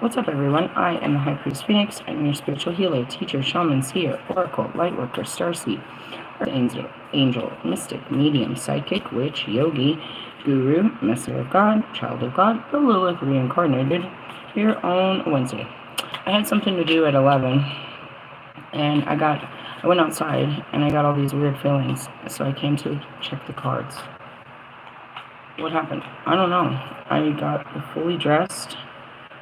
What's up, everyone? I am the High Priest Phoenix. I'm your spiritual healer, teacher, shaman, seer, oracle, lightworker, starseed, angel, mystic, medium, psychic, witch, yogi, guru, messenger of God, child of God, the Lilith reincarnated, here on Wednesday. I had something to do at 11, and I went outside, and I got all these weird feelings, so I came to check the cards. What happened? I don't know. I got fully dressed,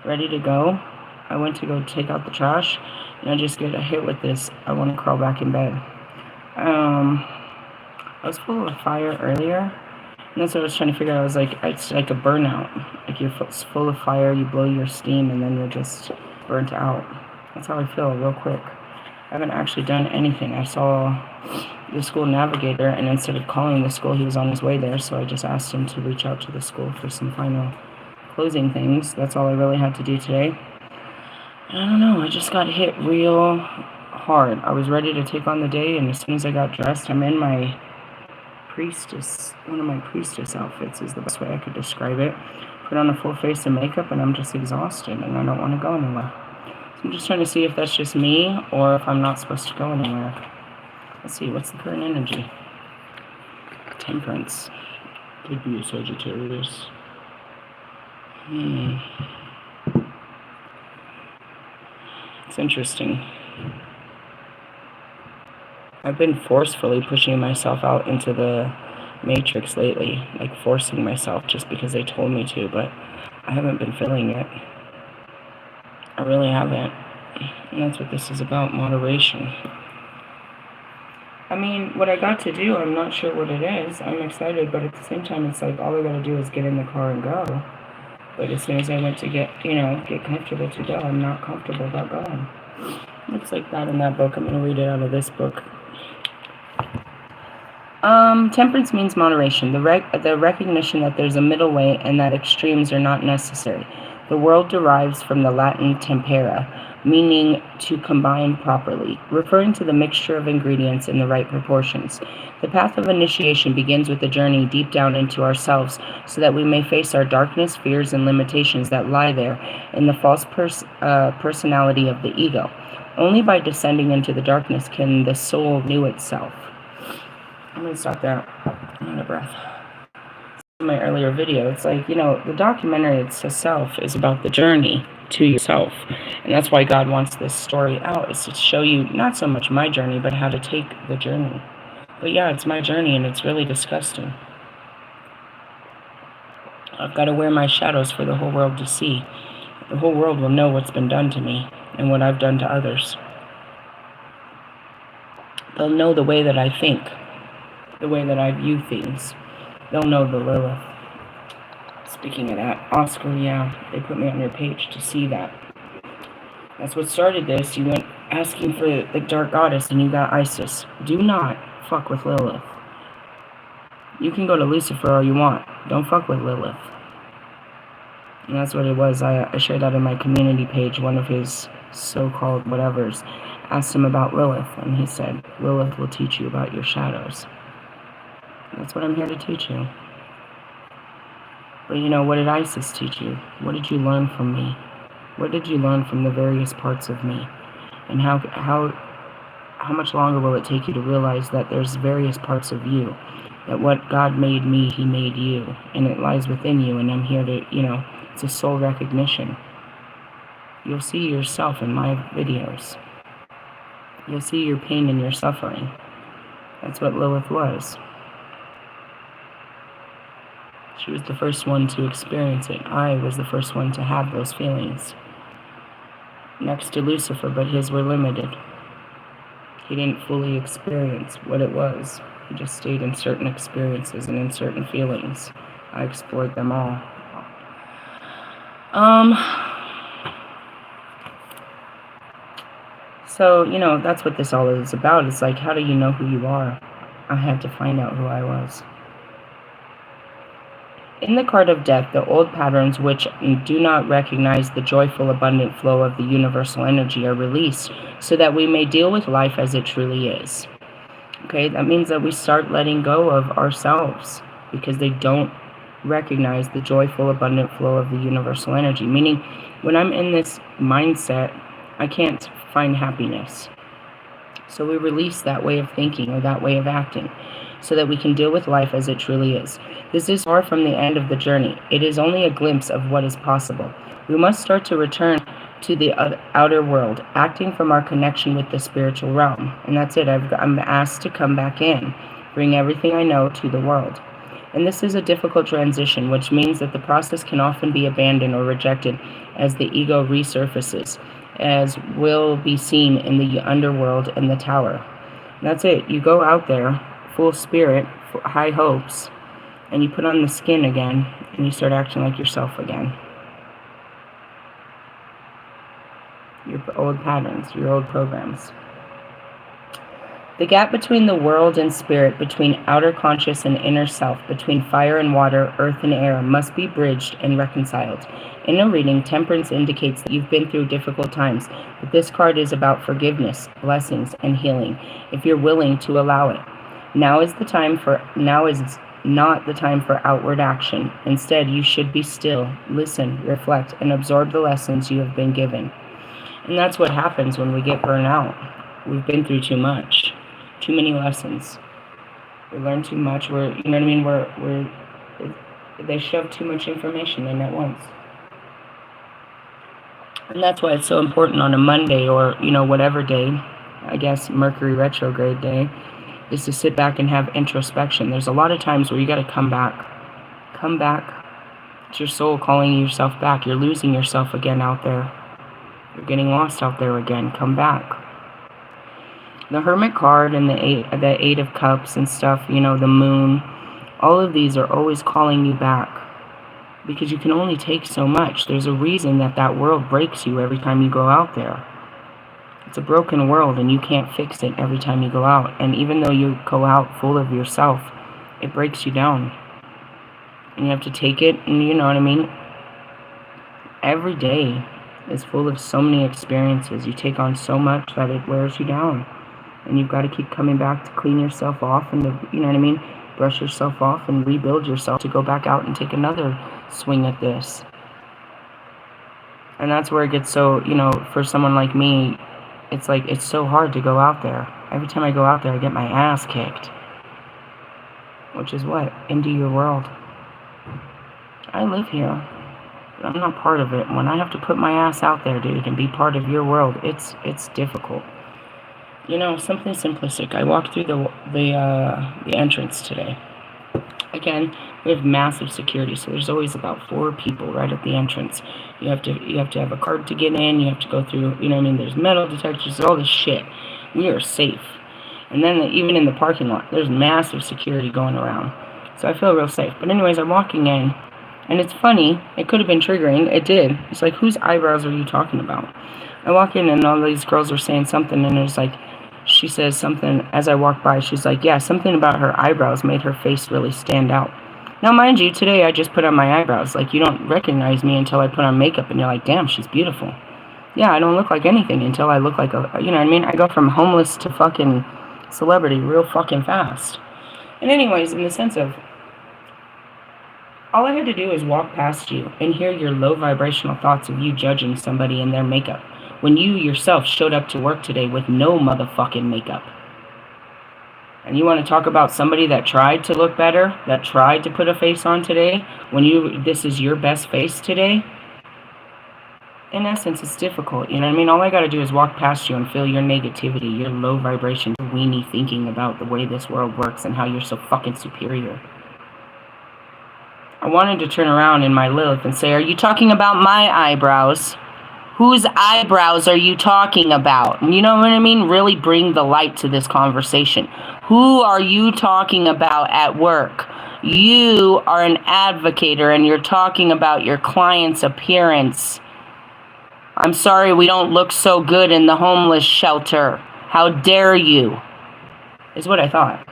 ready to go. I went to go take out the trash, and I just get hit with this. I want to crawl back in bed. I was full of fire earlier, and that's what I was trying to figure out. I was like, it's like a burnout. Like you're full of fire, you blow your steam, and then you're just burnt out. That's how I feel real quick. I haven't actually done anything. I saw the school navigator, and instead of calling the school, he was on his way there, so I just asked him to reach out to the school for some final closing things. That's all I really had to do today. And I don't know, I just got hit real hard. I was ready to take on the day, and as soon as I got dressed, I'm in my Priestess, one of my Priestess outfits is the best way I could describe it. Put on a full face of makeup, and I'm just exhausted, and I don't want to go anywhere. So I'm just trying to see if that's just me, or if I'm not supposed to go anywhere. Let's see, what's the current energy? Temperance. Could be a Sagittarius. It's interesting. I've been forcefully pushing myself out into the matrix lately, like forcing myself just because they told me to, but I haven't been feeling it. I really haven't. And that's what this is about, moderation. I mean, what I got to do, I'm not sure what it is. I'm excited, but at the same time, it's like all I gotta do is get in the car and go. But as soon as I went to get comfortable to go, I'm not comfortable about going. Looks like that in that book. I'm going to read it out of this book. Temperance means moderation, the recognition that there's a middle way and that extremes are not necessary. The word derives from the Latin tempera, meaning to combine properly, referring to the mixture of ingredients in the right proportions. The path of initiation begins with a journey deep down into ourselves so that we may face our darkness, fears, and limitations that lie there in the false personality of the ego. Only by descending into the darkness can the soul know itself. I'm going to stop there. I'm out of breath. In my earlier video, it's like, the documentary itself is about the journey to yourself. And that's why God wants this story out, is to show you not so much my journey, but how to take the journey. But yeah, it's my journey, and it's really disgusting. I've got to wear my shadows for the whole world to see. The whole world will know what's been done to me and what I've done to others. They'll know the way that I think, the way that I view things. They'll know the Lilith. Speaking of that, Oscar, yeah, they put me on your page to see that. That's what started this. You went asking for the Dark Goddess, and you got Isis. Do not fuck with Lilith. You can go to Lucifer all you want. Don't fuck with Lilith. And that's what it was. I shared that in my community page. One of his so-called whatevers asked him about Lilith, and he said, Lilith will teach you about your shadows. That's what I'm here to teach you. But what did Isis teach you? What did you learn from me? What did you learn from the various parts of me? And how much longer will it take you to realize that there's various parts of you? That what God made me, He made you. And it lies within you, and I'm here to, it's a soul recognition. You'll see yourself in my videos. You'll see your pain and your suffering. That's what Lilith was. She was the first one to experience it. I was the first one to have those feelings. Next to Lucifer, but his were limited. He didn't fully experience what it was. He just stayed in certain experiences and in certain feelings. I explored them all. So, that's what this all is about. It's like, how do you know who you are? I had to find out who I was. In the card of death, the old patterns which do not recognize the joyful, abundant flow of the universal energy are released so that we may deal with life as it truly is. Okay, that means that we start letting go of ourselves because they don't recognize the joyful, abundant flow of the universal energy, meaning When I'm in this mindset, I can't find happiness. So we release that way of thinking or that way of acting so that we can deal with life as it truly is. This is far from the end of the journey. It is only a glimpse of what is possible. We must start to return to the outer world, acting from our connection with the spiritual realm. And that's it. I'm asked to come back in, bring everything I know to the world. And this is a difficult transition, which means that the process can often be abandoned or rejected as the ego resurfaces, as will be seen in the underworld and the tower. And that's it. You go out there, full spirit, high hopes, and you put on the skin again, and you start acting like yourself again. Your old patterns, your old programs. The gap between the world and spirit, between outer conscious and inner self, between fire and water, earth and air, must be bridged and reconciled. In a reading, Temperance indicates that you've been through difficult times, but this card is about forgiveness, blessings, and healing, if you're willing to allow it. Now is not the time for outward action. Instead, you should be still, listen, reflect, and absorb the lessons you have been given. And that's what happens when we get burned out. We've been through too much. Too many lessons. We learn too much. You know what I mean? They shove too much information in at once. And that's why it's so important on a Monday or, whatever day, I guess Mercury retrograde day, is to sit back and have introspection. There's a lot of times where you got to come back. Come back. It's your soul calling yourself back. You're losing yourself again out there. You're getting lost out there again. Come back. The Hermit card and the Eight of Cups and stuff, the Moon, all of these are always calling you back because you can only take so much. There's a reason that world breaks you every time you go out there. It's a broken world and you can't fix it every time you go out. And even though you go out full of yourself, it breaks you down. And you have to take it, and you know what I mean? Every day is full of so many experiences. You take on so much that it wears you down. And you've got to keep coming back to clean yourself off and brush yourself off and rebuild yourself to go back out and take another swing at this. And that's where it gets so, for someone like me, it's like, it's so hard to go out there. Every time I go out there, I get my ass kicked. Which is what? Into your world. I live here, but I'm not part of it. When I have to put my ass out there, dude, and be part of your world, it's difficult. Something simplistic. I walked through the entrance today. Again, we have massive security, so there's always about 4 people right at the entrance. You have to have a card to get in. You have to go through. There's metal detectors, all this shit. We are safe. And then even in the parking lot, there's massive security going around. So I feel real safe. But anyways, I'm walking in, and it's funny. It could have been triggering. It did. It's like, whose eyebrows are you talking about? I walk in, and all these girls are saying something, and it's like, she says something as I walk by. She's like, yeah, something about her eyebrows made her face really stand out. Now, mind you, today I just put on my eyebrows. Like, you don't recognize me until I put on makeup, and you're like, damn, she's beautiful. Yeah, I don't look like anything until I look like a, you know what I mean? I go from homeless to fucking celebrity real fucking fast. And anyways, in the sense of, all I had to do is walk past you and hear your low vibrational thoughts of you judging somebody in their makeup, when you yourself showed up to work today with no motherfucking makeup. And you want to talk about somebody that tried to look better, that tried to put a face on today, when this is your best face today? In essence, it's difficult, you know what I mean? All I got to do is walk past you and feel your negativity, your low vibration, your weenie thinking about the way this world works and how you're so fucking superior. I wanted to turn around in my Lilith and say, are you talking about my eyebrows? Whose eyebrows are you talking about? You know what I mean? Really bring the light to this conversation. Who are you talking about at work? You are an advocator and you're talking about your client's appearance. I'm sorry we don't look so good in the homeless shelter. How dare you? Is what I thought.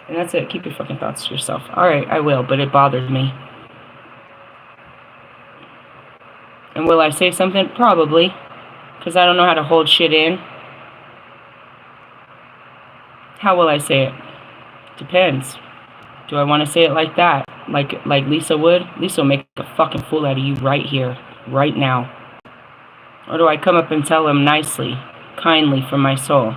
And that's it. Keep your fucking thoughts to yourself. Alright, I will, but it bothered me. And will I say something? Probably. Because I don't know how to hold shit in. How will I say it? Depends. Do I want to say it like that? Like Lisa would? Lisa will make a fucking fool out of you right here, right now. Or do I come up and tell him nicely, kindly from my soul?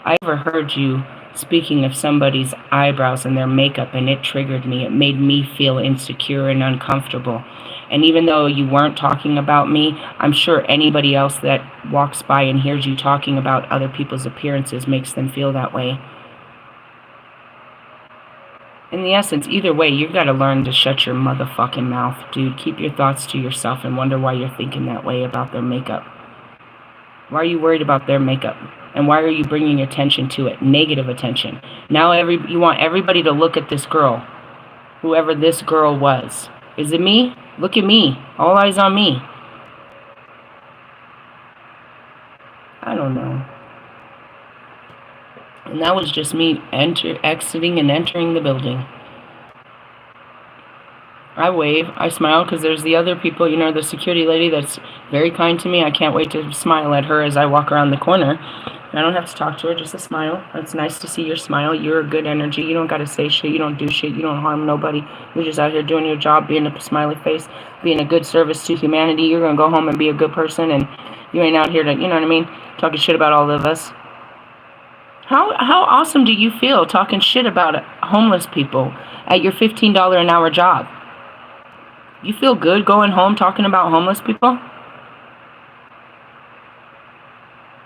I ever heard you speaking of somebody's eyebrows and their makeup, and it triggered me. It made me feel insecure and uncomfortable. And even though you weren't talking about me, I'm sure anybody else that walks by and hears you talking about other people's appearances makes them feel that way. In the essence, either way, you've got to learn to shut your motherfucking mouth, dude. Keep your thoughts to yourself and wonder why you're thinking that way about their makeup. Why are you worried about their makeup? And why are you bringing attention to it? Negative attention. Now you want everybody to look at this girl, whoever this girl was. Is it me? Look at me. All eyes on me. I don't know. And that was just me exiting and entering the building. I wave, I smile, because there's the other people, the security lady that's very kind to me. I can't wait to smile at her as I walk around the corner. I don't have to talk to her, just a smile. It's nice to see your smile. You're a good energy. You don't got to say shit. You don't do shit. You don't harm nobody. You're just out here doing your job, being a smiley face, being a good service to humanity. You're going to go home and be a good person, and you ain't out here to, talking shit about all of us. How awesome do you feel talking shit about homeless people at your $15 an hour job? You feel good going home talking about homeless people?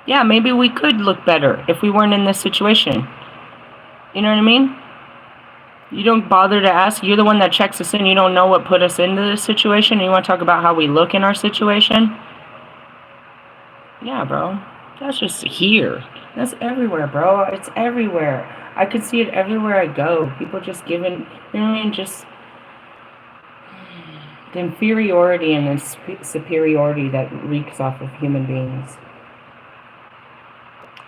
Yeah, maybe we could look better if we weren't in this situation. You know what I mean? You don't bother to ask. You're the one that checks us in. You don't know what put us into this situation. And you want to talk about how we look in our situation? Yeah, bro. That's just here. That's everywhere, bro. It's everywhere. I could see it everywhere I go. People just giving, you know what I mean? Just the inferiority and the superiority that reeks off of human beings.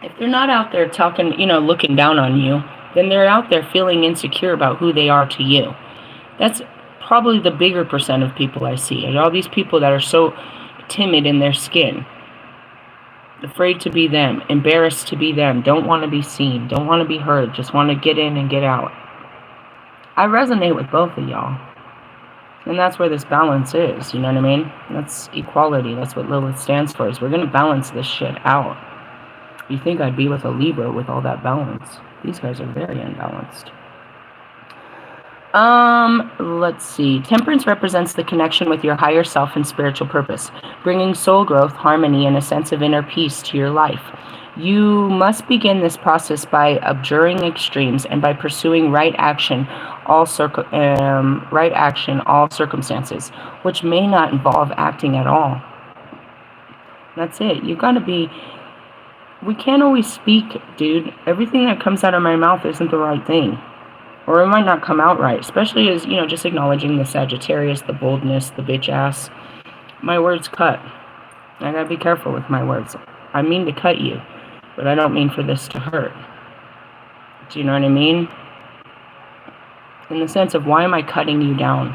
If they're not out there talking, looking down on you, then they're out there feeling insecure about who they are to you. That's probably the bigger percent of people I see. And all these people that are so timid in their skin, afraid to be them, embarrassed to be them, don't want to be seen, don't want to be heard, just want to get in and get out. I resonate with both of y'all. And that's where this balance is, you know what I mean? That's equality. That's what Lilith stands for, is we're going to balance this shit out. You think I'd be with a Libra with all that balance? These guys are very unbalanced. Let's see. Temperance represents the connection with your higher self and spiritual purpose, bringing soul growth, harmony, and a sense of inner peace to your life. You must begin this process by abjuring extremes and by pursuing right action, all circumstances, which may not involve acting at all. That's it. You've got to be. We can't always speak, dude. Everything that comes out of my mouth isn't the right thing. Or it might not come out right, especially as, just acknowledging the Sagittarius, the boldness, the bitch ass. My words cut. I gotta be careful with my words. I mean to cut you, but I don't mean for this to hurt. Do you know what I mean? In the sense of, why am I cutting you down?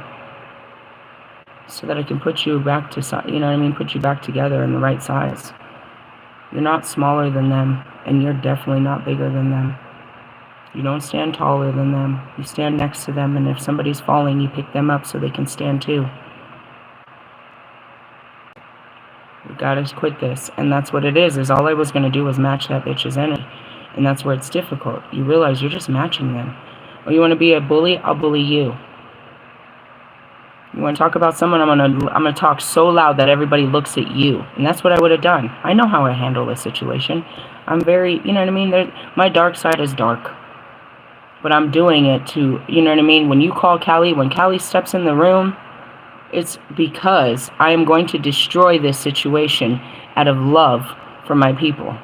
So that I can put you back to, put you back together in the right size. You're not smaller than them, and you're definitely not bigger than them. You don't stand taller than them. You stand next to them, and if somebody's falling, you pick them up so they can stand too. We gotta quit this. And that's what it is all I was gonna do was match that bitch's energy. And that's where it's difficult. You realize you're just matching them. Or you wanna be a bully? I'll bully you. You wanna talk about someone? I'm gonna talk so loud that everybody looks at you. And that's what I would have done. I know how I handle this situation. I'm very, you know what I mean? My dark side is dark. But I'm doing it to, you know what I mean? When you call Callie, when Callie steps in the room, it's because I am going to destroy this situation out of love for my people.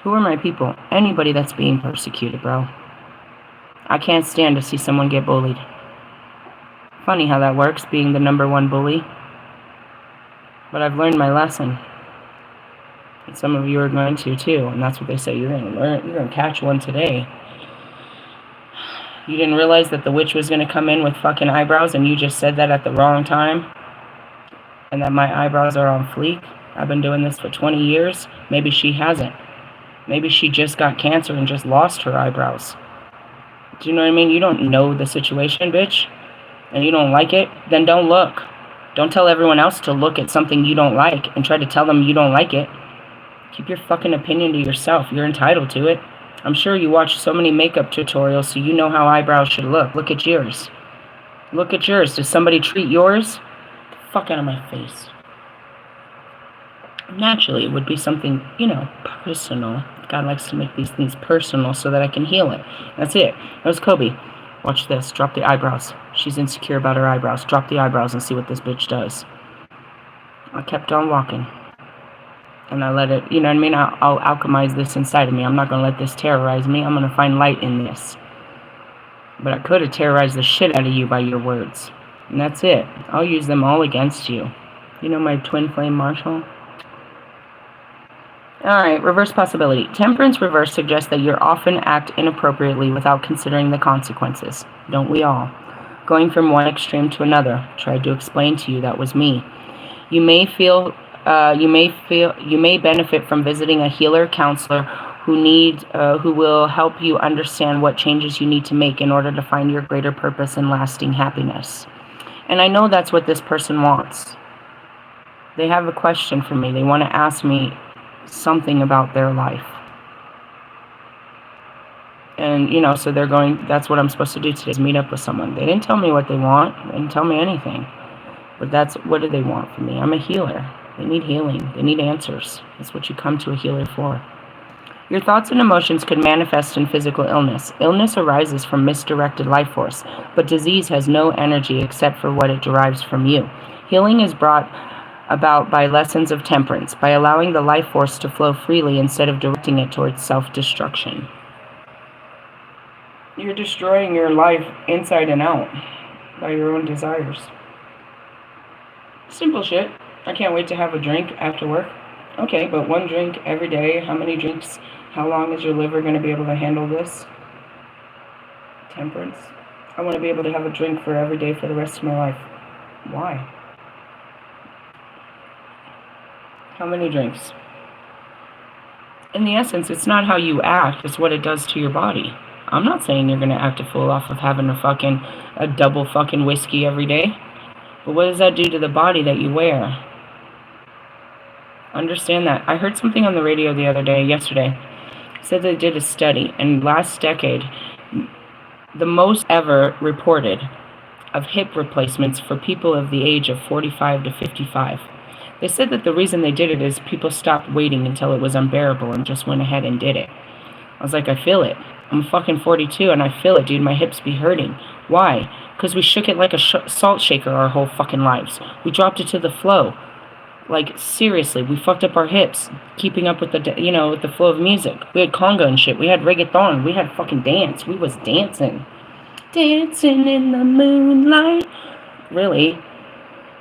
Who are my people? Anybody that's being persecuted, bro. I can't stand to see someone get bullied. Funny how that works, being the #1 bully. But I've learned my lesson. And some of you are going to too, and that's what they say. You're gonna catch one today. You didn't realize that the witch was going to come in with fucking eyebrows, and you just said that at the wrong time? And that my eyebrows are on fleek? I've been doing this for 20 years. Maybe she hasn't. Maybe she just got cancer and just lost her eyebrows. Do you know what I mean? You don't know the situation, bitch. And you don't like it? Then don't look. Don't tell everyone else to look at something you don't like and try to tell them you don't like it. Keep your fucking opinion to yourself. You're entitled to it. I'm sure you watch so many makeup tutorials so you know how eyebrows should look. Look at yours. Look at yours. Does somebody treat yours? Get the fuck out of my face. Naturally, it would be something, you know, personal. God likes to make these things personal so that I can heal it. That's it. That was Kobe. Watch this. Drop the eyebrows. She's insecure about her eyebrows. Drop the eyebrows and see what this bitch does. I kept on walking. And I let it, you know what I mean? I'll alchemize this inside of me. I'm not going to let this terrorize me. I'm going to find light in this. But I could have terrorized the shit out of you by your words. And that's it. I'll use them all against you. You know my twin flame marshal? Alright, reverse possibility. Temperance reverse suggests that you often act inappropriately without considering the consequences. Don't we all? Going from one extreme to another. Tried to explain to you that was me. You may benefit from visiting a healer, counselor who will help you understand what changes you need to make in order to find your greater purpose and lasting happiness. And I know that's what this person wants. They have a question for me. They want to ask me something about their life. And, you know, so they're going, that's what I'm supposed to do today, is meet up with someone. They didn't tell me what they want. They didn't tell me anything. But that's, what do they want from me? I'm a healer. They need healing. They need answers. That's what you come to a healer for. Your thoughts and emotions could manifest in physical illness. Illness arises from misdirected life force, but disease has no energy except for what it derives from you. Healing is brought about by lessons of temperance, by allowing the life force to flow freely instead of directing it towards self-destruction. You're destroying your life inside and out by your own desires. Simple shit. I can't wait to have a drink after work. Okay, but one drink every day. How many drinks? How long is your liver going to be able to handle this? Temperance. I want to be able to have a drink for every day for the rest of my life. Why? How many drinks? In the essence, it's not how you act, it's what it does to your body. I'm not saying you're going to act a fool off of having a double fucking whiskey every day. But what does that do to the body that you wear? Understand that. I heard something on the radio yesterday. It said they did a study, and last decade, the most ever reported of hip replacements for people of the age of 45 to 55. They said that the reason they did it is people stopped waiting until it was unbearable and just went ahead and did it. I was like, I feel it. I'm fucking 42 and I feel it, dude. My hips be hurting. Why? Because we shook it like a salt shaker our whole fucking lives. We dropped it to the flow. Like, seriously, we fucked up our hips, keeping up with with the flow of music. We had conga and shit. We had reggaeton. We had fucking dance. We was dancing. Dancing in the moonlight. Really?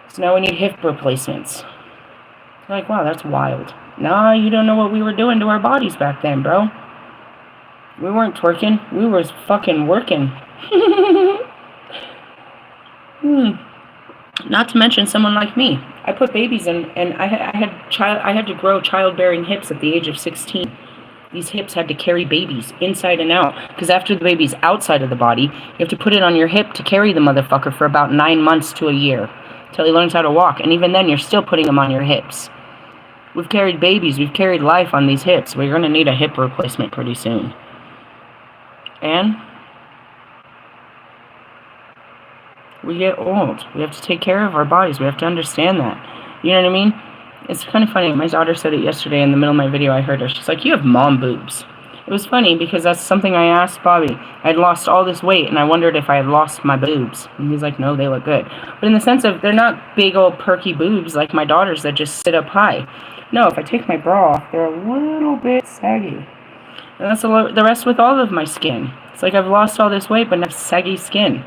So now we need hip replacements. Like, wow, that's wild. Nah, you don't know what we were doing to our bodies back then, bro. We weren't twerking. We was fucking working. Not to mention someone like me. I put babies in, and I had to grow childbearing hips at the age of 16. These hips had to carry babies inside and out, because after the baby's outside of the body, you have to put it on your hip to carry the motherfucker for about 9 months to a year, till he learns how to walk. And even then, you're still putting him on your hips. We've carried babies. We've carried life on these hips. We're going to need a hip replacement pretty soon. And we get old. We have to take care of our bodies. We have to understand that. You know what I mean? It's kind of funny. My daughter said it yesterday in the middle of my video. I heard her. She's like, you have mom boobs. It was funny because that's something I asked Bobby. I'd lost all this weight and I wondered if I had lost my boobs. And he's like, no, they look good. But in the sense of, they're not big old perky boobs like my daughter's that just sit up high. No, if I take my bra off, they're a little bit saggy. And that's the rest with all of my skin. It's like I've lost all this weight but I have saggy skin.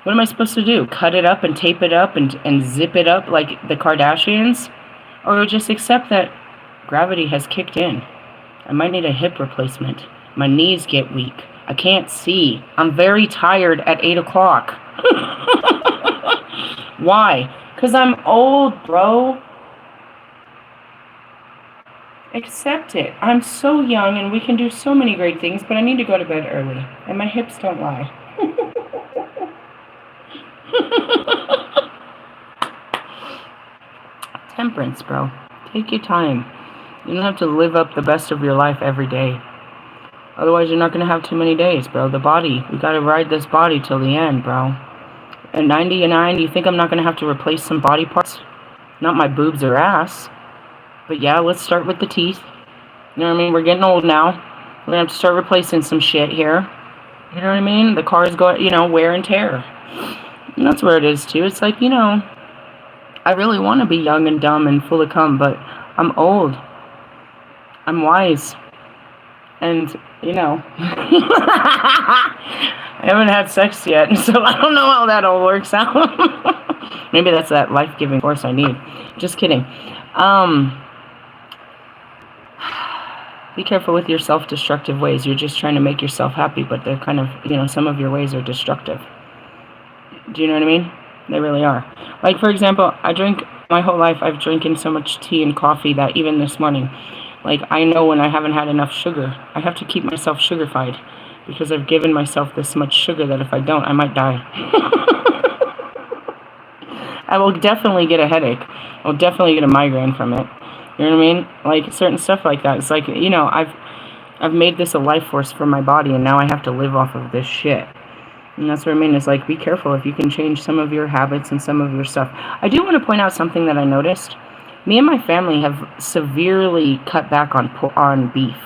What am I supposed to do? Cut it up and tape it up and zip it up like the Kardashians? Or just accept that gravity has kicked in. I might need a hip replacement. My knees get weak. I can't see. I'm very tired at 8 o'clock. Why? Because I'm old, bro. Accept it. I'm so young and we can do so many great things, but I need to go to bed early. And my hips don't lie. Temperance, bro. Take your time. You don't have to live up the best of your life every day. Otherwise, you're not going to have too many days, bro. The body, we got to ride this body till the end, bro. At 99, do you think I'm not going to have to replace some body parts? Not my boobs or ass. But yeah, let's start with the teeth. You know what I mean? We're getting old now. We're going to have to start replacing some shit here. You know what I mean? The cars go, wear and tear. And that's where it is, too. It's like, I really want to be young and dumb and full of cum, but I'm old. I'm wise. And, I haven't had sex yet, so I don't know how that all works out. Maybe that's that life-giving force I need. Just kidding. Be careful with your self-destructive ways. You're just trying to make yourself happy, but they're kind of, some of your ways are destructive. Do you know what I mean? They really are. Like, for example, my whole life I've drinking so much tea and coffee that even this morning, like, I know when I haven't had enough sugar, I have to keep myself sugar-fied because I've given myself this much sugar that if I don't, I might die. I will definitely get a headache. I'll definitely get a migraine from it. You know what I mean? Like, certain stuff like that. It's like, I've made this a life force for my body, and now I have to live off of this shit. And that's what I mean. It's like, be careful if you can change some of your habits and some of your stuff. I do want to point out something that I noticed. Me and my family have severely cut back on beef.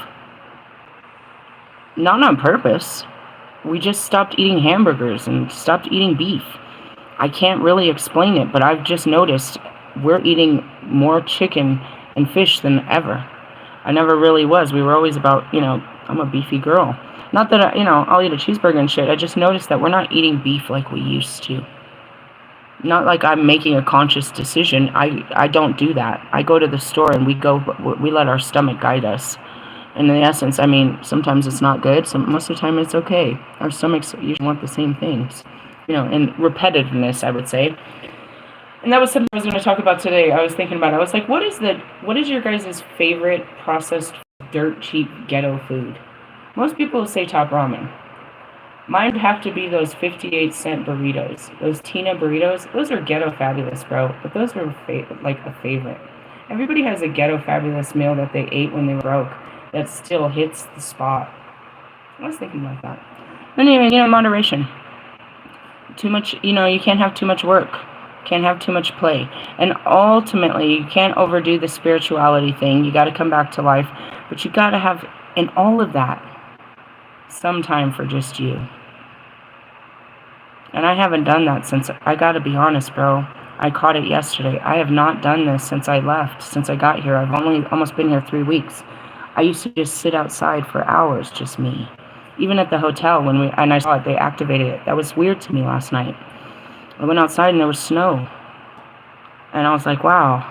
Not on purpose. We just stopped eating hamburgers and stopped eating beef. I can't really explain it, but I've just noticed we're eating more chicken and fish than ever. I never really was. We were always about, I'm a beefy girl. Not that, I'll eat a cheeseburger and shit. I just noticed that we're not eating beef like we used to. Not like I'm making a conscious decision. I don't do that. I go to the store and we let our stomach guide us. And in essence, I mean, sometimes it's not good. Most of the time it's okay. Our stomachs usually want the same things. And repetitiveness, I would say. And that was something I was going to talk about today. I was thinking about it. I was like, what is your guys' favorite processed, dirt cheap ghetto food? Most people say top ramen. Mine would have to be those 58-cent burritos. Those Tina burritos. Those are ghetto fabulous, bro. But those are like a favorite. Everybody has a ghetto fabulous meal that they ate when they were broke that still hits the spot. I was thinking about that. But anyway, moderation. Too much, you can't have too much work. Can't have too much play. And ultimately, you can't overdo the spirituality thing. You got to come back to life. But you got to have, in all of that, some time for just you. And I haven't done that since, I got to be honest, bro. I caught it yesterday. I have not done this since I left, since I got here. I've only almost been here 3 weeks. I used to just sit outside for hours, just me. Even at the hotel, and I saw it, they activated it. That was weird to me last night. I went outside and there was snow. And I was like, wow.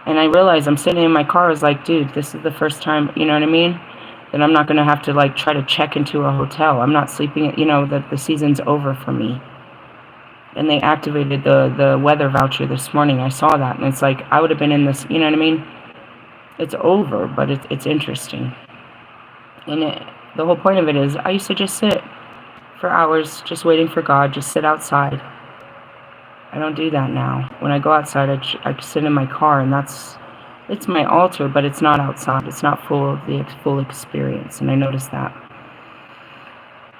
And I realized I'm sitting in my car. I was like, dude, this is the first time, you know what I mean? That I'm not going to have to, like, try to check into a hotel. I'm not sleeping, that the season's over for me. And they activated the weather voucher this morning. I saw that. And it's like, I would have been in this, you know what I mean? It's over, but it's interesting. And the whole point of it is, I used to just sit for hours, just waiting for God, just sit outside. I don't do that now. When I go outside, I sit in my car, and it's my altar, but it's not outside. It's not full of the full experience, and I noticed that.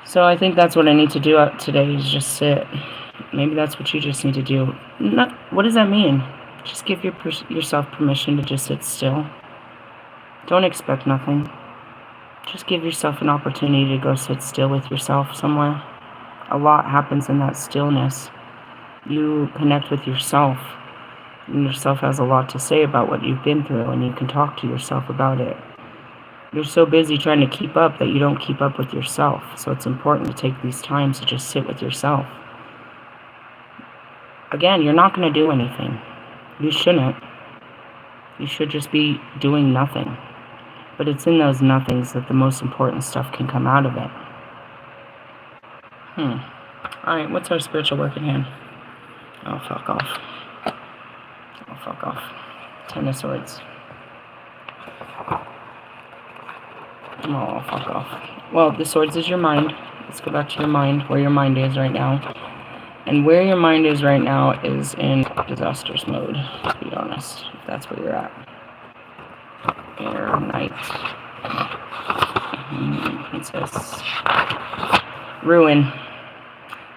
So I think that's what I need to do today, is just sit. Maybe that's what you just need to do. What does that mean? Just give yourself permission to just sit still. Don't expect nothing. Just give yourself an opportunity to go sit still with yourself somewhere. A lot happens in that stillness. You connect with yourself, and yourself has a lot to say about what you've been through, and you can talk to yourself about it. You're so busy trying to keep up that you don't keep up with yourself, so it's important to take these times to just sit with yourself. Again, you're not going to do anything. You shouldn't. You should just be doing nothing. But it's in those nothings that the most important stuff can come out of it. Alright, what's our spiritual work in hand? Oh, fuck off. Oh, fuck off. 10 of Swords. Oh, fuck off. Well, the Swords is your mind. Let's go back to your mind, where your mind is right now. And where your mind is right now is in disasters mode. be honest, if that's where you're at. Air, night. Princess. Ruin.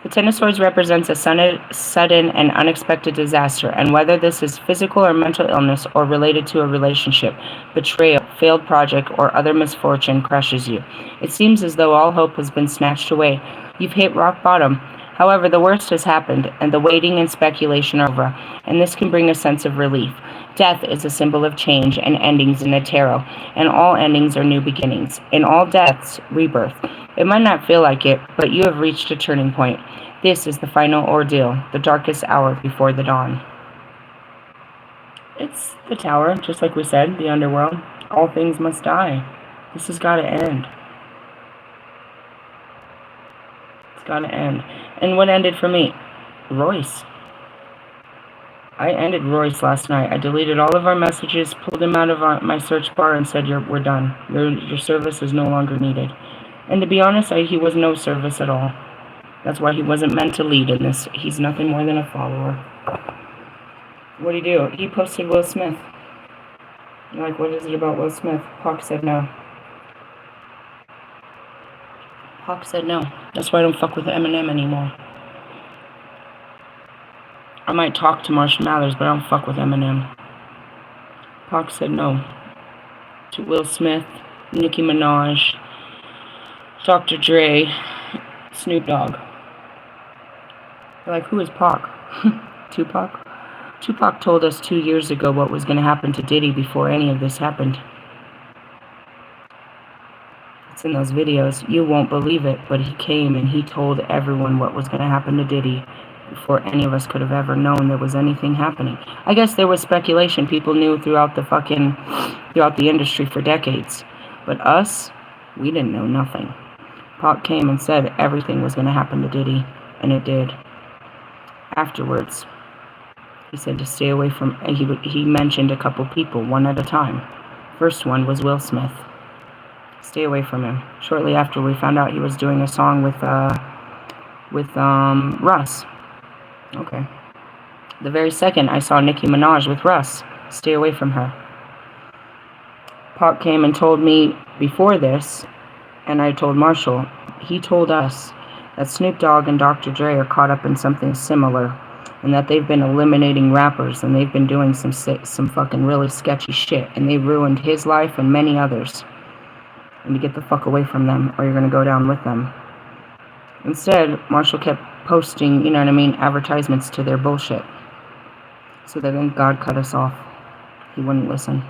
The Ten of Swords represents a sudden and unexpected disaster, and whether this is physical or mental illness or related to a relationship, betrayal, failed project, or other misfortune crushes you. It seems as though all hope has been snatched away. You've hit rock bottom. However, the worst has happened, and the waiting and speculation are over, and this can bring a sense of relief. Death is a symbol of change and endings in the tarot, and all endings are new beginnings. In all deaths, rebirth. It might not feel like it, but you have reached a turning point. This is the final ordeal, the darkest hour before the dawn. It's the tower, just like we said, the underworld. All things must die. This has got to end. It's got to end. And what ended for me? Royce. I ended Royce last night. I deleted all of our messages, pulled him out of my search bar, and said, we're done. Your service is no longer needed. And to be honest, he was no service at all. That's why he wasn't meant to lead in this. He's nothing more than a follower. What'd he do? He posted Will Smith. You're like, what is it about Will Smith? Pac said no. Pac said no. That's why I don't fuck with Eminem anymore. I might talk to Marshall Mathers, but I don't fuck with Eminem. Pac said no. To Will Smith, Nicki Minaj, Dr. Dre, Snoop Dogg. They're like, who is Pac? Tupac? Tupac told us 2 years ago what was going to happen to Diddy before any of this happened. It's in those videos. You won't believe it, but he came and he told everyone what was going to happen to Diddy before any of us could have ever known there was anything happening. I guess there was speculation. People knew throughout the industry for decades. But us, we didn't know nothing. Pac came and said everything was going to happen to Diddy, and it did. Afterwards, he said to stay away from, he mentioned a couple people, one at a time. First one was Will Smith. Stay away from him. Shortly after, we found out he was doing a song with Russ. Okay. The very second, I saw Nicki Minaj with Russ. Stay away from her. Pac came and told me before this, and I told Marshall, he told us that Snoop Dogg and Dr. Dre are caught up in something similar, and that they've been eliminating rappers, and they've been doing some fucking really sketchy shit, and they ruined his life and many others. And to get the fuck away from them, or you're gonna go down with them. Instead, Marshall kept posting, you know what I mean, advertisements to their bullshit. So then God cut us off. He wouldn't listen.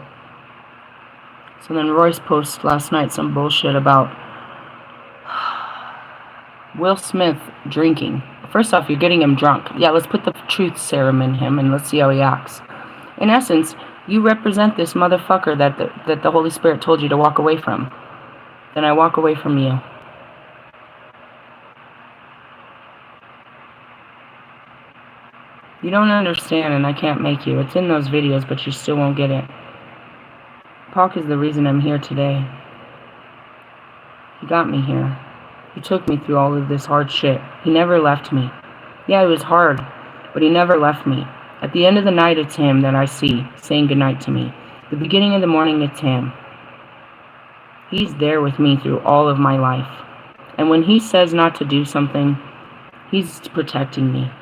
So then Royce posted last night some bullshit about Will Smith drinking. First off, you're getting him drunk. Yeah, let's put the truth serum in him and let's see how he acts. In essence, you represent this motherfucker that the Holy Spirit told you to walk away from. Then I walk away from you. You don't understand, and I can't make you. It's in those videos, but you still won't get it. Pac is the reason I'm here today. He got me here. He took me through all of this hard shit. He never left me. Yeah, it was hard, but he never left me. At the end of the night, it's him that I see, saying goodnight to me. The beginning of the morning, it's him. He's there with me through all of my life. And when he says not to do something, he's protecting me.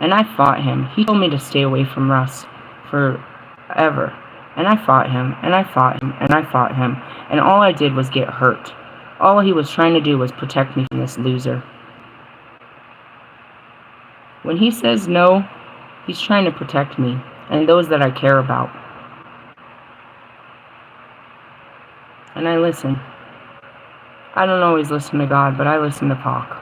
And I fought him. He told me to stay away from Russ forever. And I fought him, and I fought him, and I fought him. And all I did was get hurt. All he was trying to do was protect me from this loser. When he says no, he's trying to protect me and those that I care about. And I listen. I don't always listen to God, but I listen to Pac.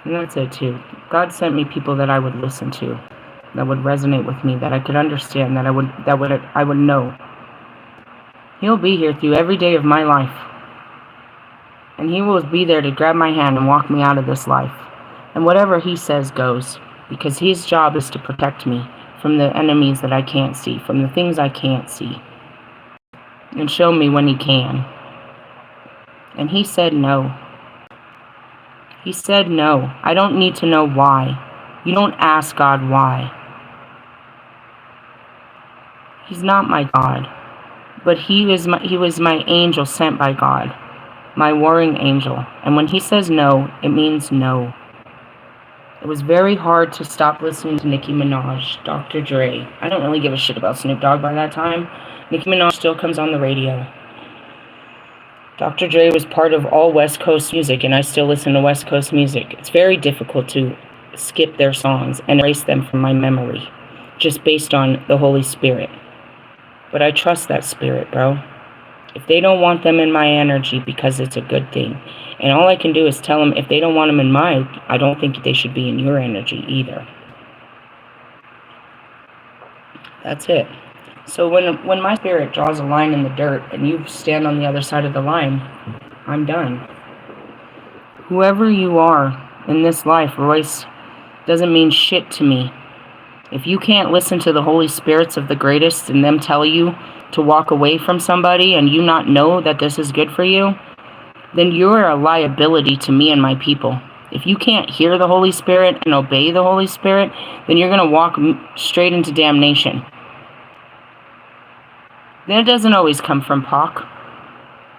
And that's it too. God sent me people that I would listen to, that would resonate with me, that I could understand, that I would know. He'll be here through every day of my life. And he will be there to grab my hand and walk me out of this life. And whatever he says goes, because his job is to protect me from the enemies that I can't see, from the things I can't see, and show me when he can. And he said no. He said no. I don't need to know why. You don't ask God why. He's not my God. But he was my angel sent by God. My warring angel. And when he says no, it means no. It was very hard to stop listening to Nicki Minaj, Dr. Dre. I don't really give a shit about Snoop Dogg by that time. Nicki Minaj still comes on the radio. Dr. Dre was part of all West Coast music, and I still listen to West Coast music. It's very difficult to skip their songs and erase them from my memory, just based on the Holy Spirit. But I trust that spirit, bro. If they don't want them in my energy because it's a good thing. And all I can do is tell them if they don't want them in mine, I don't think they should be in your energy either. That's it. So when my spirit draws a line in the dirt and you stand on the other side of the line, I'm done. Whoever you are in this life, Royce, doesn't mean shit to me. If you can't listen to the Holy Spirits of the greatest and them tell you to walk away from somebody and you not know that this is good for you, then you're a liability to me and my people. If you can't hear the Holy Spirit and obey the Holy Spirit, then you're going to walk straight into damnation. Then it doesn't always come from Pac.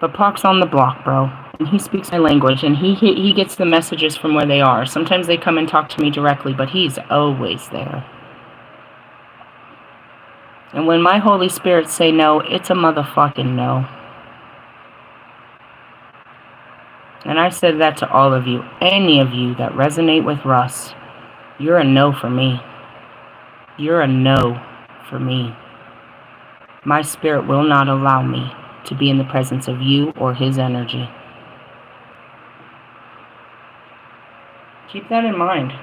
But Pac's on the block, bro. And he speaks my language, and he gets the messages from where they are. Sometimes they come and talk to me directly, but he's always there. And when my Holy Spirit say no, it's a motherfucking no. And I said that to all of you. Any of you that resonate with Russ, you're a no for me. You're a no for me. My spirit will not allow me to be in the presence of you or his energy. Keep that in mind.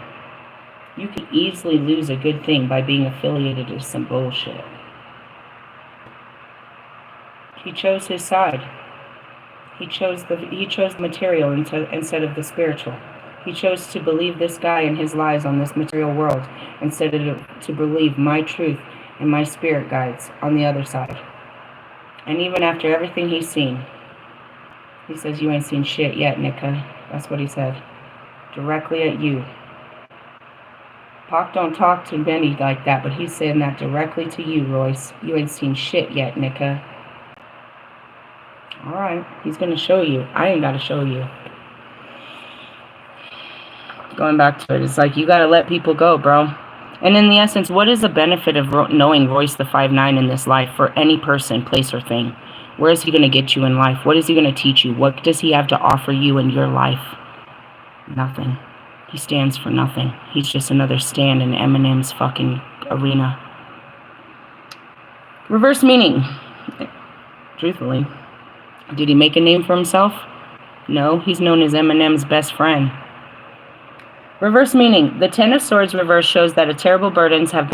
You could easily lose a good thing by being affiliated with some bullshit. He chose his side. He chose the material instead of the spiritual. He chose to believe this guy and his lies on this material world instead of to believe my truth and my spirit guides on the other side. And even after everything he's seen, he says, you ain't seen shit yet, Nika. That's what he said. Directly at you. Pac don't talk to Benny like that, but he's saying that directly to you, Royce. You ain't seen shit yet, Nika. Alright, he's gonna show you. I ain't gotta show you. Going back to it, it's like you gotta let people go, bro. And in the essence, what is the benefit of knowing Royce the 5'9" in this life for any person, place, or thing? Where is he gonna get you in life? What is he gonna teach you? What does he have to offer you in your life? Nothing. He stands for nothing. He's just another stand in Eminem's fucking arena. Reverse meaning. Truthfully. Did he make a name for himself? No, he's known as Eminem's best friend. Reverse meaning. The Ten of Swords reverse shows that a terrible burdens have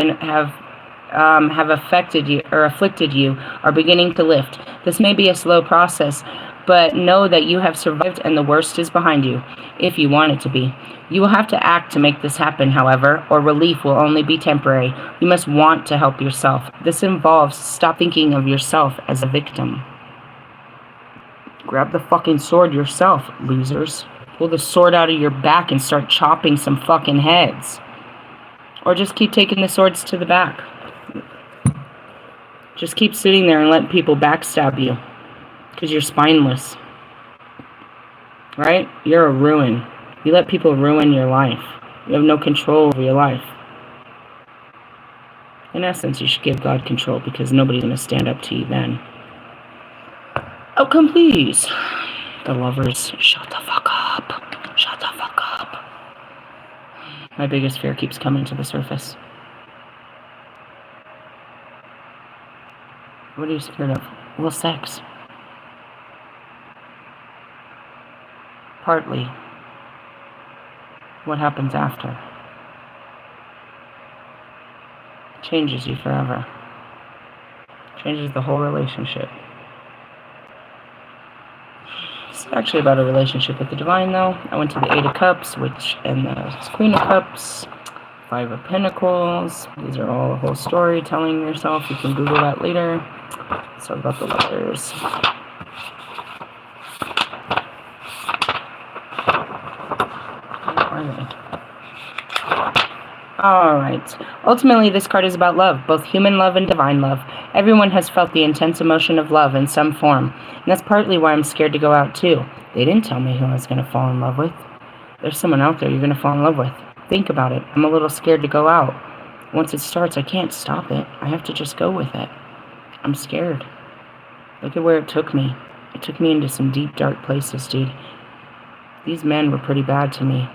affected you or afflicted you are beginning to lift. This may be a slow process, but know that you have survived and the worst is behind you, if you want it to be. You will have to act to make this happen, however, or relief will only be temporary. You must want to help yourself. This involves stop thinking of yourself as a victim. Grab the fucking sword yourself, losers. Pull the sword out of your back and start chopping some fucking heads. Or just keep taking the swords to the back. Just keep sitting there and letting people backstab you. Because you're spineless. Right? You're a ruin. You let people ruin your life. You have no control over your life. In essence, you should give God control because nobody's going to stand up to you then. Outcome, please. The lovers, shut the fuck up. Shut the fuck up. My biggest fear keeps coming to the surface. What are you scared of? Well, sex. Partly. What happens after? Changes you forever. Changes the whole relationship. It's actually about a relationship with the divine, though. I went to the Eight of Cups, and the Queen of Cups, Five of Pentacles. These are all a whole story telling yourself. You can Google that later. Let's talk about the letters. Where are they? Alright. Ultimately, this card is about love, both human love and divine love. Everyone has felt the intense emotion of love in some form, and that's partly why I'm scared to go out too. They didn't tell me who I was going to fall in love with. There's someone out there you're going to fall in love with. Think about it. I'm a little scared to go out. Once it starts, I can't stop it. I have to just go with it. I'm scared. Look at where it took me. It took me into some deep, dark places, dude. These men were pretty bad to me.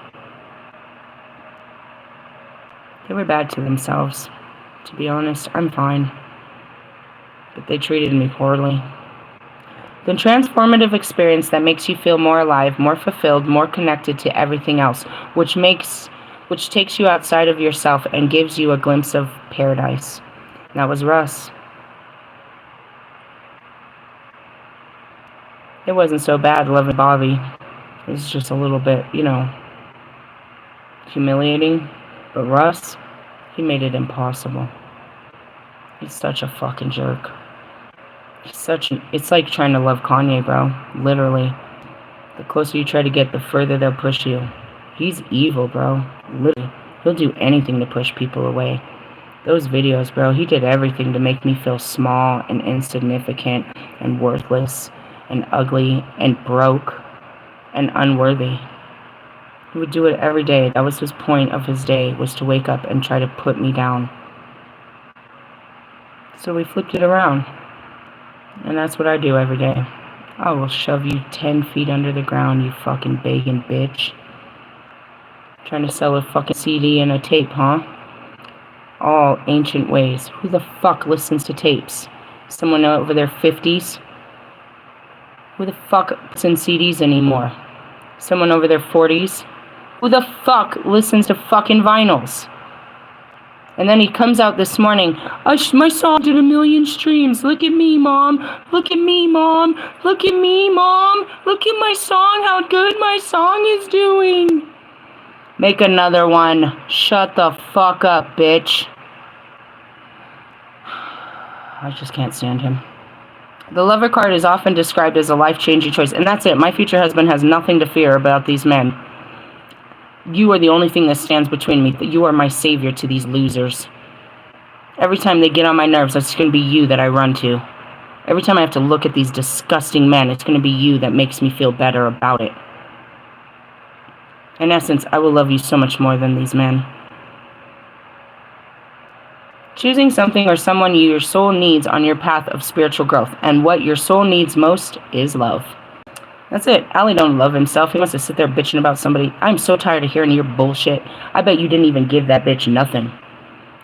They were bad to themselves. To be honest, I'm fine. But they treated me poorly. The transformative experience that makes you feel more alive, more fulfilled, more connected to everything else, which takes you outside of yourself and gives you a glimpse of paradise. That was Russ. It wasn't so bad loving Bobby. It was just a little bit, humiliating. But Russ, he made it impossible. He's such a fucking jerk. It's like trying to love Kanye, bro. Literally. The closer you try to get, the further they'll push you. He's evil, bro. Literally. He'll do anything to push people away. Those videos, bro, he did everything to make me feel small and insignificant and worthless and ugly and broke and unworthy. He would do it every day. That was his point of his day, was to wake up and try to put me down. So we flipped it around. And that's what I do every day. I will shove you 10 feet under the ground, you fucking begging bitch. Trying to sell a fucking CD and a tape, huh? All ancient ways. Who the fuck listens to tapes? Someone over their 50s? Who the fuck puts in CDs anymore? Someone over their 40s? Who the fuck listens to fucking vinyls? And then he comes out this morning. My song did 1 million streams. Look at me, Mom. Look at me, Mom. Look at me, Mom. Look at my song. How good my song is doing. Make another one. Shut the fuck up, bitch. I just can't stand him. The Lover card is often described as a life-changing choice. And that's it. My future husband has nothing to fear about these men. You are the only thing that stands between me. You are my savior to these losers. Every time they get on my nerves, it's going to be you that I run to. Every time I have to look at these disgusting men, it's going to be you that makes me feel better about it. In essence, I will love you so much more than these men. Choosing something or someone your soul needs on your path of spiritual growth. And what your soul needs most is love. That's it. Allie don't love himself. He wants to sit there bitching about somebody. I'm so tired of hearing your bullshit. I bet you didn't even give that bitch nothing.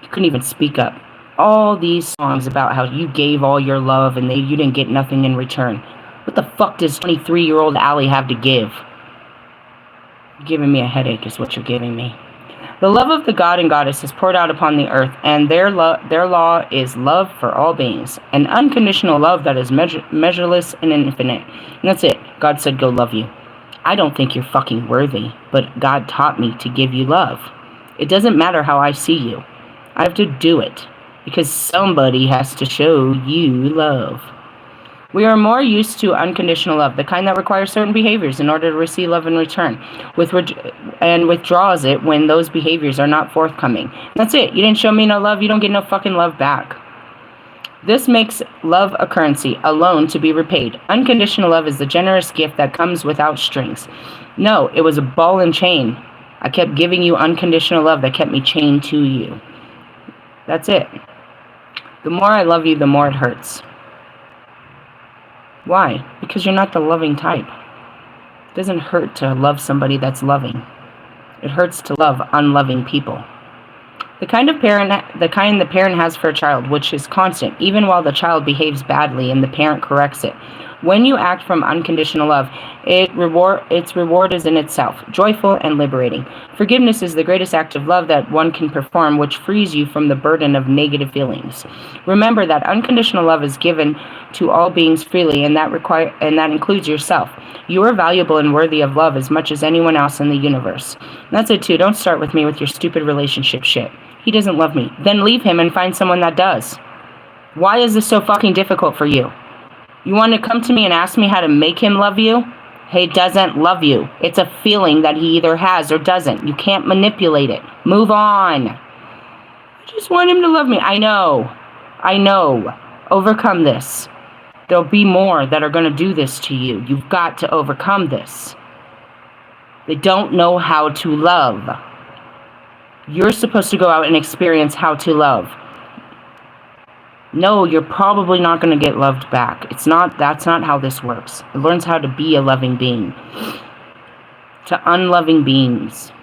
You couldn't even speak up. All these songs about how you gave all your love and you didn't get nothing in return. What the fuck does 23-year-old Allie have to give? You're giving me a headache is what you're giving me. The love of the god and goddess is poured out upon the earth, and their law is love for all beings. An unconditional love that is measureless and infinite. And that's it. God said, go love you. I don't think you're fucking worthy, but God taught me to give you love. It doesn't matter how I see you. I have to do it, because somebody has to show you love. We are more used to unconditional love, the kind that requires certain behaviors in order to receive love in return, and withdraws it when those behaviors are not forthcoming. That's it. You didn't show me no love, you don't get no fucking love back. This makes love a currency, a loan to be repaid. Unconditional love is the generous gift that comes without strings. No, it was a ball and chain. I kept giving you unconditional love that kept me chained to you. That's it. The more I love you, the more it hurts. Why? Because you're not the loving type. It doesn't hurt to love somebody that's loving. It hurts to love unloving people. The kind the parent has for a child, which is constant, even while the child behaves badly and the parent corrects it. When you act from unconditional love, its reward is in itself, joyful and liberating. Forgiveness is the greatest act of love that one can perform, which frees you from the burden of negative feelings. Remember that unconditional love is given to all beings freely, and that includes yourself. You are valuable and worthy of love as much as anyone else in the universe. And that's it too. Don't start with me with your stupid relationship shit. He doesn't love me. Then leave him and find someone that does. Why is this so fucking difficult for you? You want to come to me and ask me how to make him love you? He doesn't love you. It's a feeling that he either has or doesn't. You can't manipulate it. Move on. Just want him to love me. I know. Overcome this. There'll be more that are going to do this to you. You've got to overcome this. They don't know how to love. You're supposed to go out and experience how to love. No, you're probably not going to get loved back. That's not how this works. It learns how to be a loving being. To unloving beings.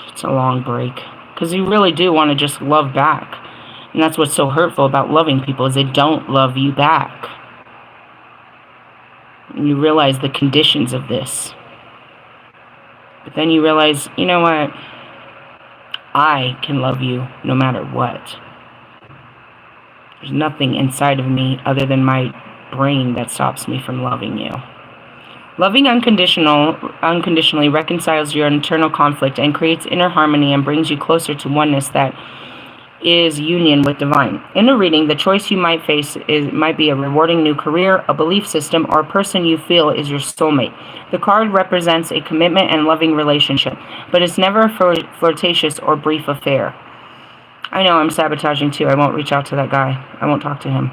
It's a long break. Because you really do want to just love back. And that's what's so hurtful about loving people, is they don't love you back. And you realize the conditions of this. But then you realize, you know what? I can love you no matter what. There's nothing inside of me other than my brain that stops me from loving you. Loving unconditionally reconciles your internal conflict and creates inner harmony and brings you closer to oneness that is union with divine. In a reading, the choice you might face might be a rewarding new career, a belief system, or a person you feel is your soulmate. The card represents a commitment and loving relationship, but it's never a flirtatious or brief affair. I know I'm sabotaging too. I won't reach out to that guy. I won't talk to him.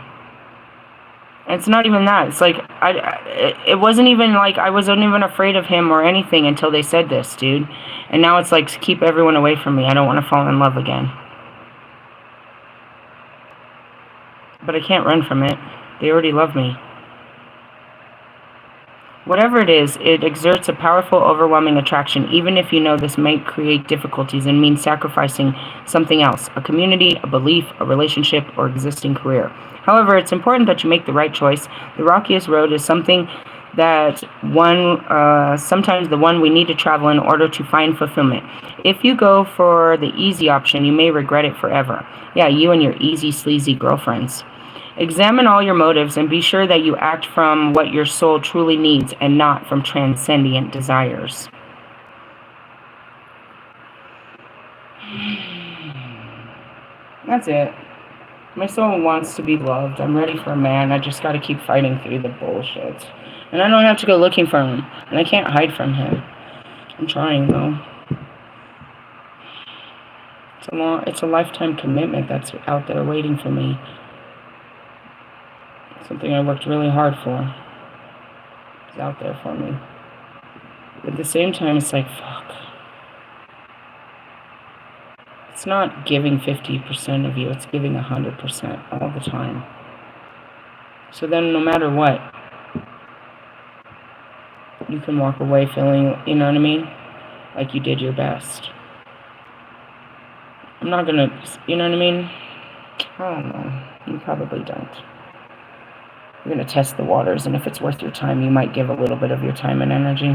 It's not even that. It's like, it wasn't even like, I wasn't even afraid of him or anything until they said this, dude. And now it's like, keep everyone away from me. I don't want to fall in love again. But I can't run from it. They already love me. Whatever it is, it exerts a powerful, overwhelming attraction, even if you know this may create difficulties and mean sacrificing something else, a community, a belief, a relationship, or existing career. However, it's important that you make the right choice. The rockiest road is sometimes the one we need to travel in order to find fulfillment. If you go for the easy option, you may regret it forever. Yeah, you and your easy, sleazy girlfriends. Examine all your motives and be sure that you act from what your soul truly needs and not from transcendent desires. That's it. My soul wants to be loved. I'm ready for a man. I just got to keep fighting through the bullshit. And I don't have to go looking for him. And I can't hide from him. I'm trying, though. It's a lifetime commitment that's out there waiting for me. Something I worked really hard for. It's out there for me. But at the same time, it's like, fuck. It's not giving 50% of you. It's giving 100% all the time. So then no matter what, you can walk away feeling, you know what I mean? Like you did your best. I'm not gonna, you know what I mean? I don't know. You probably don't. You're going to test the waters, and if it's worth your time, you might give a little bit of your time and energy.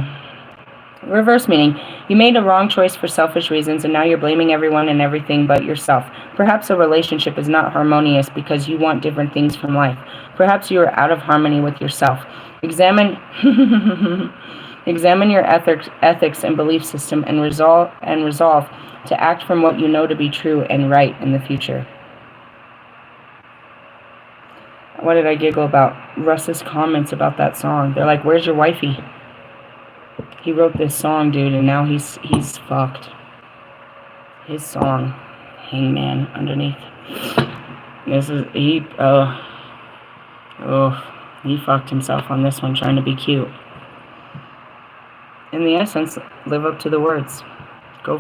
Reverse meaning, you made a wrong choice for selfish reasons, and now you're blaming everyone and everything but yourself. Perhaps a relationship is not harmonious because you want different things from life. Perhaps you are out of harmony with yourself. Examine your ethics and belief system and resolve to act from what you know to be true and right in the future. What did I giggle about? Russ's comments about that song. They're like, where's your wifey? He wrote this song, dude, and now he's fucked. His song, Hangman, underneath. He fucked himself on this one trying to be cute. In the essence, live up to the words. Go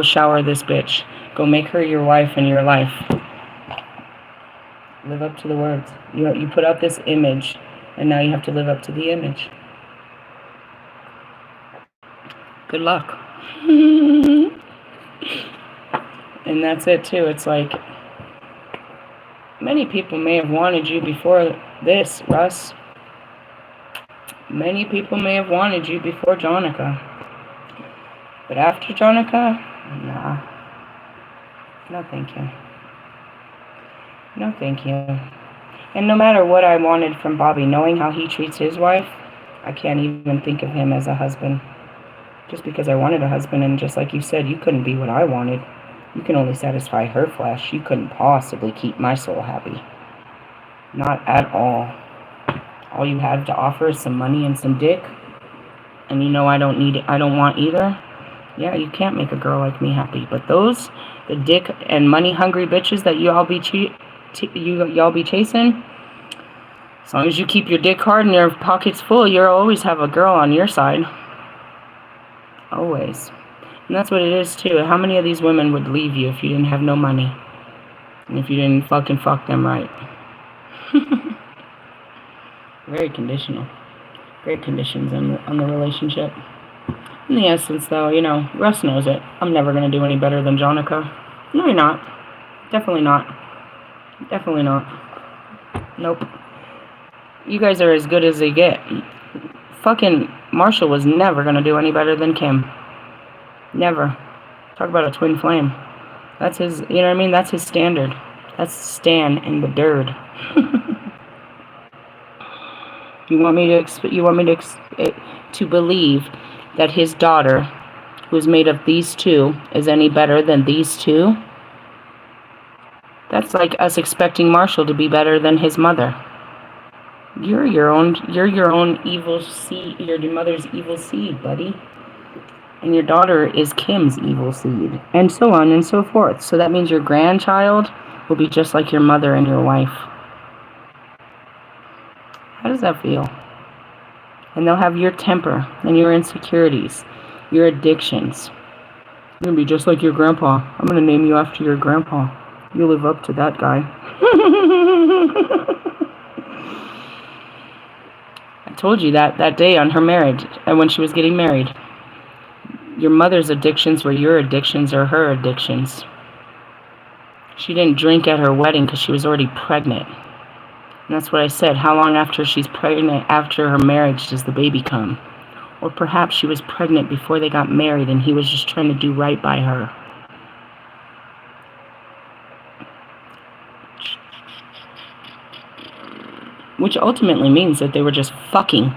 shower this bitch. Go make her your wife in your life. Live up to the words. You put out this image, and now you have to live up to the image. Good luck. And that's it, too. It's like, many people may have wanted you before this, Russ. Many people may have wanted you before Jonica. But after Jonica, nah. No, thank you. No, thank you. And no matter what I wanted from Bobby, knowing how he treats his wife, I can't even think of him as a husband. Just because I wanted a husband, and just like you said, you couldn't be what I wanted. You can only satisfy her flesh. You couldn't possibly keep my soul happy. Not at all. All you have to offer is some money and some dick. And you know I don't need it. I don't want either. Yeah, you can't make a girl like me happy. But those, the dick and money hungry bitches that y'all be chasing, as long as you keep your dick hard and your pockets full, you'll always have a girl on your side. Always. And that's what it is too. How many of these women would leave you if you didn't have no money? And if you didn't fucking fuck them right? Very conditional. Great conditions on the relationship. In the essence, though, you know, Russ knows it. I'm never going to do any better than Jonica. No, you're not. Definitely not. Definitely not. Nope. You guys are as good as they get. Fucking Marshall was never going to do any better than Kim. Never. Talk about a twin flame. That's his, you know what I mean? That's his standard. That's Stan in the dirt. You want me to believe that his daughter, who's made of these two, is any better than these two? That's like us expecting Marshall to be better than his mother. You're your own evil seed. You're your mother's evil seed, buddy. And your daughter is Kim's evil seed. And so on and so forth. So that means your grandchild will be just like your mother and your wife. How does that feel? And they'll have your temper and your insecurities, your addictions. You're going to be just like your grandpa. I'm going to name you after your grandpa. You live up to that guy. I told you that day on her marriage, and when she was getting married. Your mother's addictions were your addictions or her addictions. She didn't drink at her wedding because she was already pregnant. And that's what I said. How long after she's pregnant, after her marriage, does the baby come? Or perhaps she was pregnant before they got married and he was just trying to do right by her. Which ultimately means that they were just fucking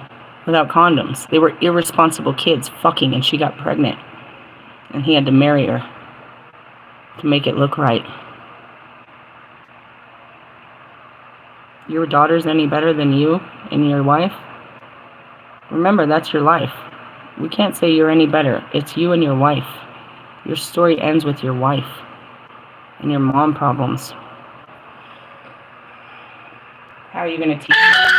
without condoms. They were irresponsible kids fucking, and she got pregnant. And he had to marry her to make it look right. Your daughter's any better than you and your wife? Remember, that's your life. We can't say you're any better. It's you and your wife. Your story ends with your wife and your mom problems. How are you going to teach her?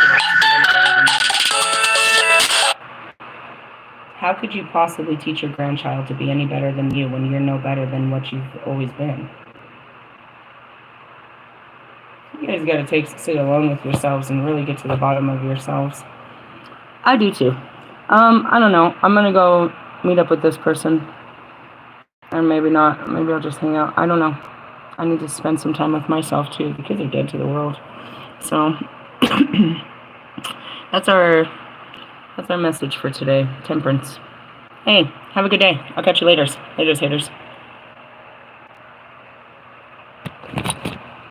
How could you possibly teach your grandchild to be any better than you when you're no better than what you've always been? You guys got to sit alone with yourselves and really get to the bottom of yourselves. I do too. I don't know. I'm going to go meet up with this person. Or maybe not. Maybe I'll just hang out. I don't know. I need to spend some time with myself too. The kids are dead to the world. So that's our message for today. Temperance. Hey, have a good day. I'll catch you later. Haters.